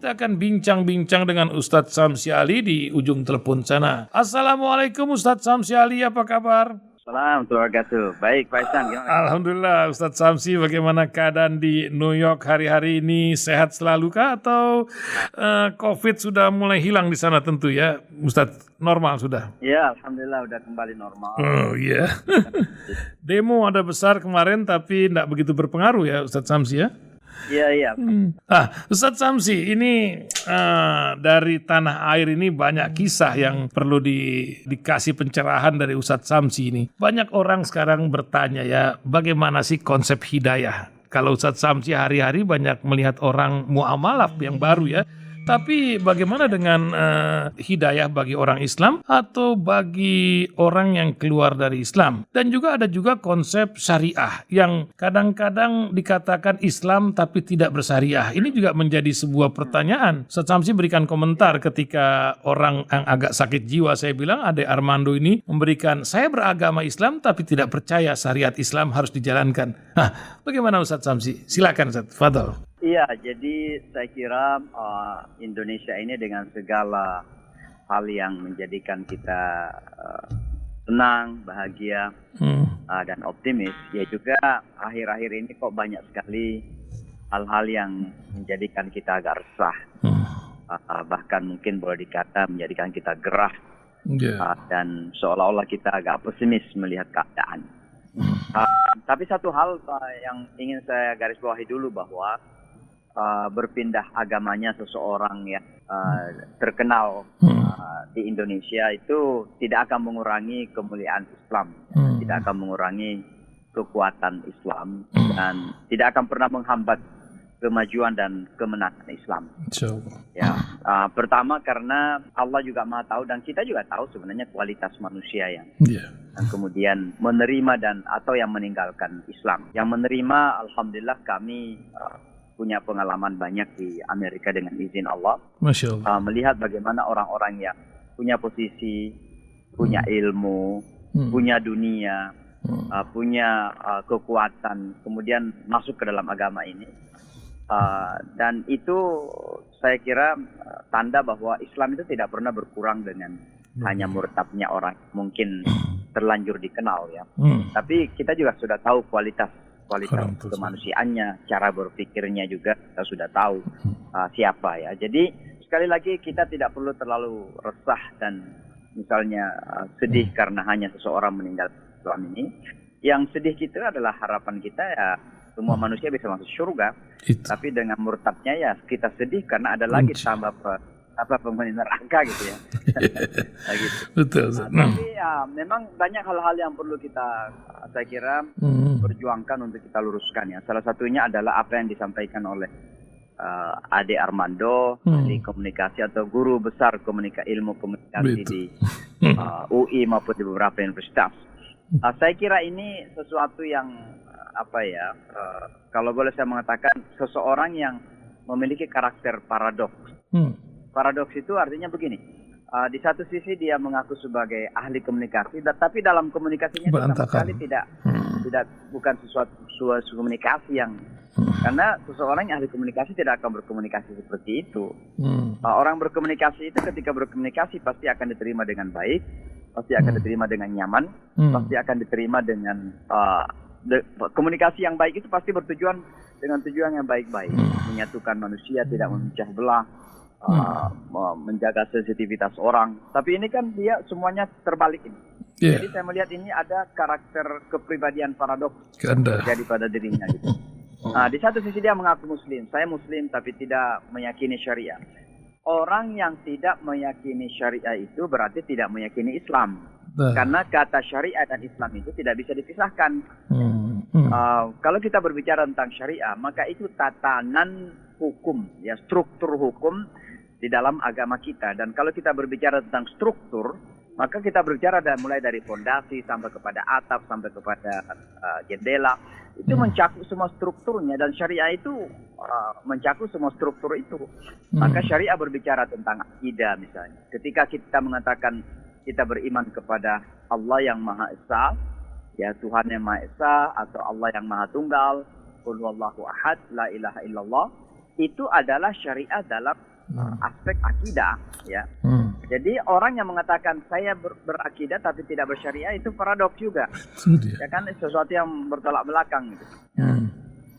kita akan bincang-bincang dengan Ustadz Samsi Ali di ujung telepon sana. Assalamualaikum Ustadz Samsi Ali, apa kabar? Assalamualaikum warahmatullahi wabarakatuh. Baik, Pak Ihsan, gimana? Alhamdulillah, Ustadz Samsi, bagaimana keadaan di New York hari-hari ini? Sehat selalu kah atau COVID sudah mulai hilang di sana tentu ya, Ustadz? Normal sudah? Ya, Alhamdulillah udah kembali normal. Oh iya. Demo ada besar kemarin tapi tidak begitu berpengaruh ya Ustadz Samsi ya? Iya. Ustadz Samsi, ini dari tanah air ini banyak kisah yang perlu dikasih pencerahan dari Ustadz Samsi ini. Banyak orang sekarang bertanya ya, bagaimana sih konsep hidayah? Kalau Ustadz Samsi hari-hari banyak melihat orang muamalah yang baru ya. Tapi bagaimana dengan hidayah bagi orang Islam atau bagi orang yang keluar dari Islam? Dan juga ada juga konsep syariah yang kadang-kadang dikatakan Islam tapi tidak bersyariah. Ini juga menjadi sebuah pertanyaan. Ustadz Samsi berikan komentar ketika orang yang agak sakit jiwa, saya bilang Ade Armando ini memberikan, saya beragama Islam tapi tidak percaya syariat Islam harus dijalankan. Nah, bagaimana Ustadz Samsi? Silakan Ustadz, fadhol. Iya, jadi saya kira Indonesia ini dengan segala hal yang menjadikan kita senang, bahagia, dan optimis, ya juga akhir-akhir ini kok banyak sekali hal-hal yang menjadikan kita agak resah. Bahkan mungkin boleh dikata menjadikan kita gerah, dan seolah-olah kita agak pesimis melihat keadaan. Tapi satu hal yang ingin saya garis bawahi dulu bahwa berpindah agamanya seseorang yang terkenal di Indonesia itu tidak akan mengurangi kemuliaan Islam, tidak akan mengurangi kekuatan Islam, dan tidak akan pernah menghambat kemajuan dan kemenangan Islam. Ya, pertama karena Allah juga Maha tahu dan kita juga tahu sebenarnya kualitas manusia yang kemudian menerima dan atau yang meninggalkan Islam. Yang menerima, alhamdulillah kami punya pengalaman banyak di Amerika dengan izin Allah. Masya Allah. Melihat bagaimana orang-orang yang punya posisi, punya ilmu, punya dunia, punya kekuatan, kemudian masuk ke dalam agama ini. Dan itu saya kira tanda bahwa Islam itu tidak pernah berkurang dengan hanya murtadnya orang mungkin terlanjur dikenal ya. Tapi kita juga sudah tahu kualitas kemanusiaannya, cara berpikirnya juga kita sudah tahu siapa ya. Jadi sekali lagi kita tidak perlu terlalu resah dan misalnya sedih karena hanya seseorang meninggal Islam ini. Yang sedih kita adalah harapan kita ya semua manusia bisa masuk surga. Tapi dengan murtadnya ya kita sedih karena ada lagi tambah penghuni neraka gitu ya. Gitu. Betul. Tapi ya memang banyak hal-hal yang perlu kita saya kira perjuangkan untuk kita luruskan ya. Salah satunya adalah apa yang disampaikan oleh Ade Armando di komunikasi atau guru besar ilmu komunikasi di UI maupun di beberapa universitas. Saya kira ini sesuatu yang kalau boleh saya mengatakan seseorang yang memiliki karakter paradoks. Paradoks itu artinya begini, di satu sisi dia mengaku sebagai ahli komunikasi, tapi dalam komunikasinya sama sekali bukan suatu komunikasi yang karena seseorang yang ahli komunikasi tidak akan berkomunikasi seperti itu. Orang berkomunikasi itu ketika berkomunikasi pasti akan diterima dengan baik, pasti akan diterima dengan nyaman, pasti akan diterima dengan komunikasi yang baik itu pasti bertujuan dengan tujuan yang baik-baik, menyatukan manusia, tidak memecah belah. Menjaga sensitivitas orang. Tapi ini kan dia semuanya terbalik ini. Jadi saya melihat ini ada karakter kepribadian paradoks terjadi pada dirinya gitu. Di satu sisi dia mengaku muslim, saya muslim tapi tidak meyakini syariah. Orang yang tidak meyakini syariah itu berarti tidak meyakini Islam. Karena kata syariah dan Islam itu tidak bisa dipisahkan. Kalau kita berbicara tentang syariah, maka itu tatanan hukum, ya struktur hukum di dalam agama kita. Dan kalau kita berbicara tentang struktur, maka kita berbicara mulai dari fondasi sampai kepada atap, sampai kepada jendela. Itu mencakup semua strukturnya dan syariah itu mencakup semua struktur itu. Maka syariah berbicara tentang akidah misalnya. Ketika kita mengatakan kita beriman kepada Allah yang Maha Esa, ya Tuhan yang Maha Esa atau Allah yang Maha Tunggal, Qul huwallahu ahad, la ilaha illallah, itu adalah syariat dalam aspek akidah, ya. Jadi orang yang mengatakan saya berakidah tapi tidak bersyariah itu paradoks juga, ya kan, sesuatu yang bertolak belakang gitu.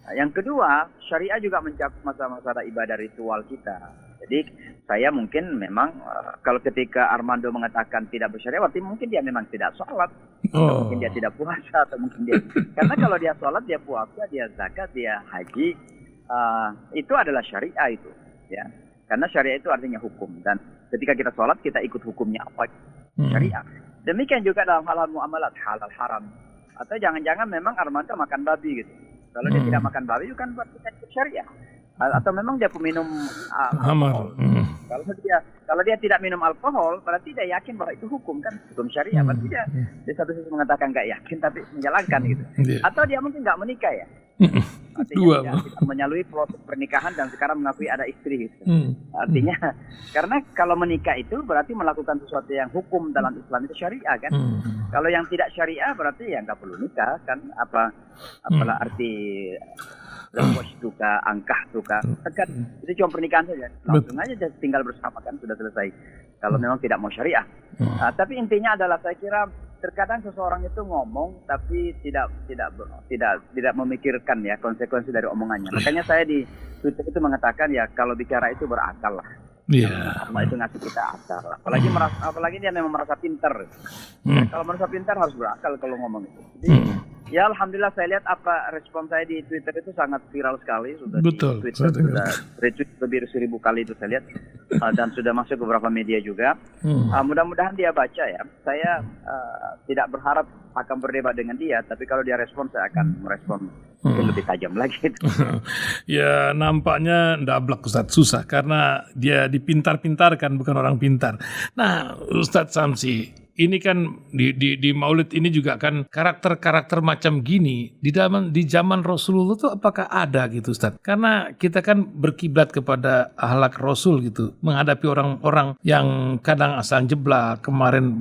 Yang kedua, syariah juga mencakup masalah-masalah ibadah ritual kita. Jadi saya mungkin memang kalau ketika Armando mengatakan tidak bersyariah, berarti mungkin dia memang tidak sholat, atau mungkin dia tidak puasa, atau mungkin dia karena kalau dia sholat, dia puasa, dia zakat, dia haji, itu adalah syariah itu, ya. Karena syariah itu artinya hukum, dan ketika kita sholat kita ikut hukumnya apa, syariah. Demikian juga dalam hal-hal muamalat, halal haram, atau jangan-jangan memang Armando makan babi gitu. Kalau dia tidak makan babi, kan berarti ikut syariah. Atau memang dia peminum alkohol. Kalau dia tidak minum alkohol, berarti dia yakin bahwa itu hukum, kan, hukum syariah. Berarti dia di satu sisi mengatakan nggak yakin tapi menjalankan gitu. Atau dia mungkin nggak menikah, ya. Artinya tidak menyalui proses pernikahan dan sekarang mengakui ada istri gitu. Artinya karena kalau menikah itu berarti melakukan sesuatu yang hukum dalam Islam itu syariah, kan. Kalau yang tidak syariah berarti ya nggak perlu nikah, kan. Apalah arti lepas tuka, angkah tuka, kan itu cuma pernikahan saja, langsung aja tinggal bersama, kan, sudah selesai. Kalau memang tidak mau syariah. Tapi intinya adalah saya kira terkadang seseorang itu ngomong tapi tidak memikirkan, ya, konsekuensi dari omongannya. Makanya saya di Twitter itu mengatakan, ya, kalau bicara itu berakal lah. Allah itu ngasih kita akal. Apalagi dia memang merasa pintar. Kalau merasa pintar harus berakal kalau ngomong itu. Jadi ya alhamdulillah saya lihat apa respon saya di Twitter itu sangat viral sekali, sudah di Twitter sudah retweet lebih dari 1.000 kali itu saya lihat, dan sudah masuk beberapa media juga. Mudah-mudahan dia baca, ya. Saya tidak berharap akan berdebat dengan dia, tapi kalau dia respon saya akan merespon lebih tajam lagi. Ya nampaknya ndablek Ustadz, susah karena dia dipintar-pintarkan, bukan orang pintar. Nah Ustadz Samsi, ini kan di Maulid ini juga kan karakter-karakter macam gini di zaman Rasulullah tuh apakah ada gitu Ustaz? Karena kita kan berkiblat kepada akhlak Rasul gitu, menghadapi orang-orang yang kadang asal jeblak, kemarin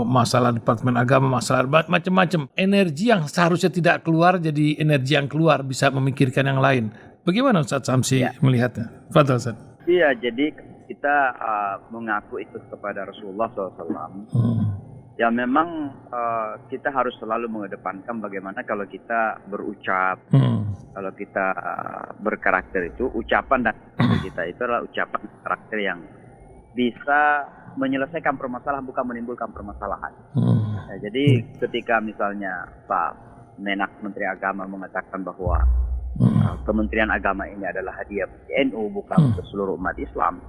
masalah Departemen Agama, masalah macam-macam, energi yang seharusnya tidak keluar jadi energi yang keluar, bisa memikirkan yang lain. Bagaimana Ustaz Samsi melihatnya? Fadhal Ustaz. Iya, jadi kita mengaku ikut kepada Rasulullah SAW. Ya memang kita harus selalu mengedepankan bagaimana kalau kita berucap, kalau kita berkarakter itu, ucapan dan kita itu adalah ucapan karakter yang bisa menyelesaikan permasalahan, bukan menimbulkan permasalahan. Jadi ketika misalnya Pak Menak Menteri Agama mengatakan bahwa Kementerian Agama ini adalah hadiah NU, bukan untuk seluruh umat Islam.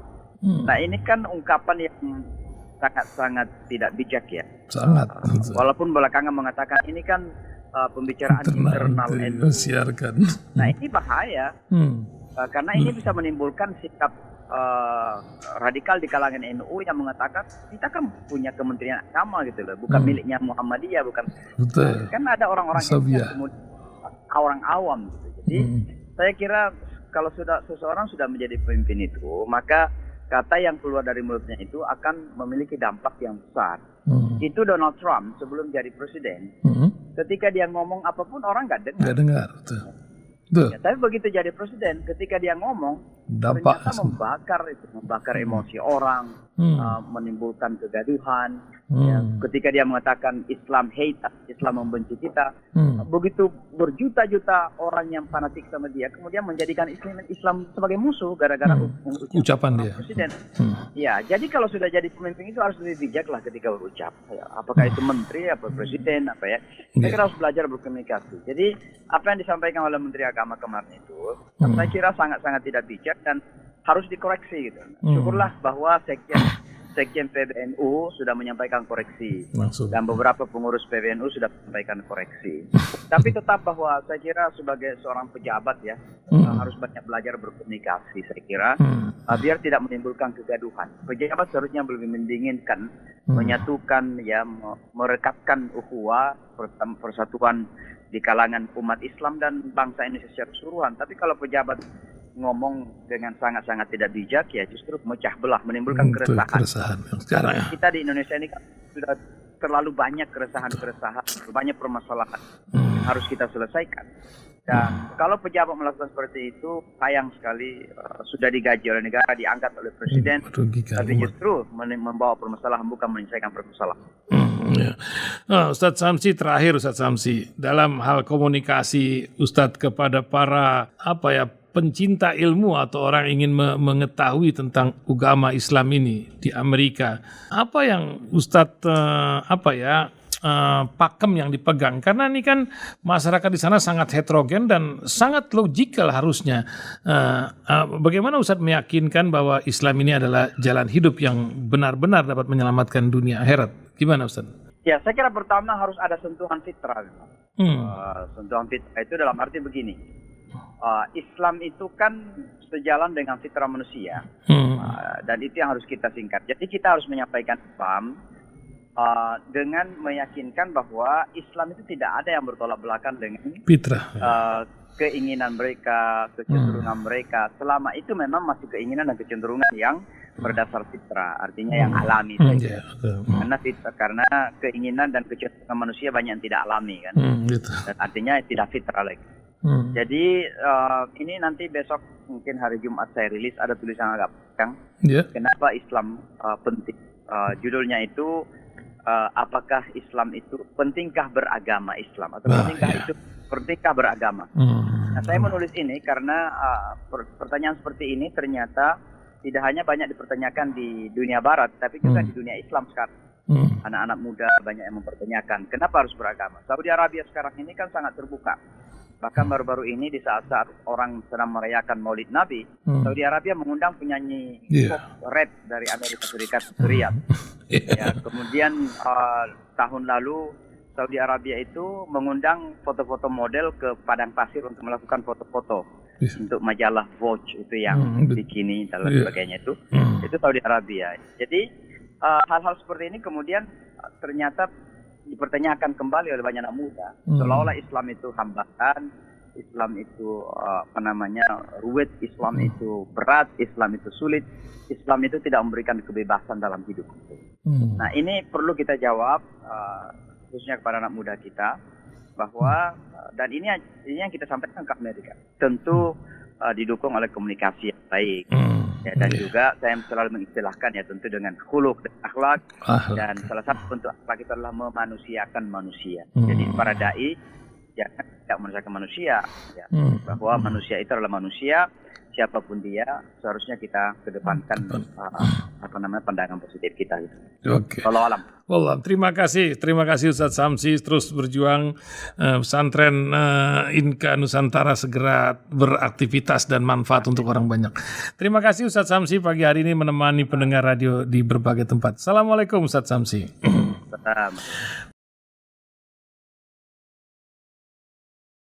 Nah ini kan ungkapan yang sangat-sangat tidak bijak, ya. Sangat. Walaupun belakangan mengatakan ini kan pembicaraan internal NU. Nah ini bahaya, karena ini bisa menimbulkan sikap radikal di kalangan NU yang mengatakan kita kan punya Kementerian Agama gitu loh, bukan miliknya Muhammadiyah, bukan. Kan ada orang-orang yang orang awam gitu. Jadi saya kira kalau seseorang sudah menjadi pemimpin itu, maka kata yang keluar dari mulutnya itu akan memiliki dampak yang besar. Itu Donald Trump sebelum jadi presiden. Ketika dia ngomong apapun orang nggak dengar. Nggak dengar. Ya, tapi begitu jadi presiden, ketika dia ngomong, ternyata membakar emosi orang, menimbulkan kegaduhan. Ya, ketika dia mengatakan Islam hate, Islam membenci kita, begitu berjuta-juta orang yang fanatik sama dia, kemudian menjadikan Islam sebagai musuh gara-gara ucapan dia. Presiden. Ya, jadi kalau sudah jadi pemimpin itu harus lebih bijak lah ketika berucap. Ya, apakah itu menteri, apa presiden, apa ya? Saya kira harus belajar berkomunikasi. Jadi apa yang disampaikan oleh Menteri Agama kemarin itu, saya kira sangat-sangat tidak bijak dan harus dikoreksi gitu. Syukurlah bahwa Sekjen PBNU sudah menyampaikan koreksi. Dan beberapa pengurus PBNU sudah menyampaikan koreksi. Tapi tetap bahwa saya kira sebagai seorang pejabat, ya, harus banyak belajar berkomunikasi, saya kira, biar tidak menimbulkan kegaduhan. Pejabat seharusnya lebih mendinginkan, menyatukan, ya, merekatkan ukhuwah, persatuan di kalangan umat Islam dan bangsa Indonesia secara keseluruhan. Tapi kalau pejabat ngomong dengan sangat-sangat tidak bijak, ya justru memecah belah, menimbulkan keresahan. Sekarang ya. Kita di Indonesia ini kan sudah terlalu banyak keresahan, banyak permasalahan yang harus kita selesaikan. Dan kalau pejabat melakukan seperti itu, sayang sekali sudah digaji oleh negara, diangkat oleh presiden, tapi justru membawa permasalahan bukan menyelesaikan permasalahan. Ya. Ustadz Samsi, terakhir Ustadz Samsi, dalam hal komunikasi Ustadz kepada para pencinta ilmu atau orang ingin mengetahui tentang agama Islam ini di Amerika, apa yang Ustadz pakem yang dipegang, karena ini kan masyarakat di sana sangat heterogen dan sangat logikal harusnya. Bagaimana Ustadz meyakinkan bahwa Islam ini adalah jalan hidup yang benar-benar dapat menyelamatkan dunia akhirat? Gimana Ustadz? Ya, saya kira pertama harus ada sentuhan fitrah. Sentuhan fitrah itu dalam arti begini, Islam itu kan sejalan dengan fitrah manusia, dan itu yang harus kita singkat. Jadi kita harus menyampaikan Islam dengan meyakinkan bahwa Islam itu tidak ada yang bertolak belakang dengan fitrah, keinginan mereka, kecenderungan mereka. Selama itu memang masih keinginan dan kecenderungan yang berdasar fitrah, artinya yang alami saja. Karena keinginan dan kecenderungan manusia banyak yang tidak alami kan, dan artinya tidak fitrah lagi. Jadi ini nanti besok mungkin hari Jumat saya rilis ada tulisan agak panjang. Kenapa Islam penting? Judulnya itu apakah Islam itu pentingkah beragama Islam atau pentingkah beragama? Nah, saya menulis ini karena pertanyaan seperti ini ternyata tidak hanya banyak dipertanyakan di dunia barat, tapi juga di dunia Islam sekarang. Anak-anak muda banyak yang mempertanyakan, kenapa harus beragama? Saudi Arabia sekarang ini kan sangat terbuka. Bahkan baru-baru ini di saat-saat orang sedang merayakan Maulid Nabi, Saudi Arabia mengundang penyanyi pop rap dari Amerika Serikat, Riyadh. Ya, kemudian tahun lalu Saudi Arabia itu mengundang foto-foto model ke padang pasir untuk melakukan foto-foto untuk majalah Vogue itu yang bikini dan sebagainya itu Saudi Arabia. Jadi hal-hal seperti ini kemudian ternyata dipertanyakan kembali oleh banyak anak muda, seolah-olah Islam itu hambatan, Islam itu ruwet, Islam itu berat, Islam itu sulit, Islam itu tidak memberikan kebebasan dalam hidup. Nah, ini perlu kita jawab khususnya kepada anak muda kita, bahwa dan ini yang kita sampaikan ke Amerika, tentu didukung oleh komunikasi yang baik. Ya, dan juga saya selalu mengistilahkan ya tentu dengan khuluq dan akhlak. Dan salah satu bentuk akhlak itu adalah memanusiakan manusia. Jadi para dai jangan tidak memanusiakan manusia, ya. Bahwa manusia itu adalah manusia, siapapun dia seharusnya kita kedepankan pandangan positif kita. Oke. Wallah, terima kasih Ustadz Samsi, terus berjuang pesantren Inka Nusantara segera beraktivitas dan manfaat untuk orang banyak. Terima kasih Ustadz Samsi pagi hari ini menemani pendengar radio di berbagai tempat. Assalamualaikum Ustadz Samsi.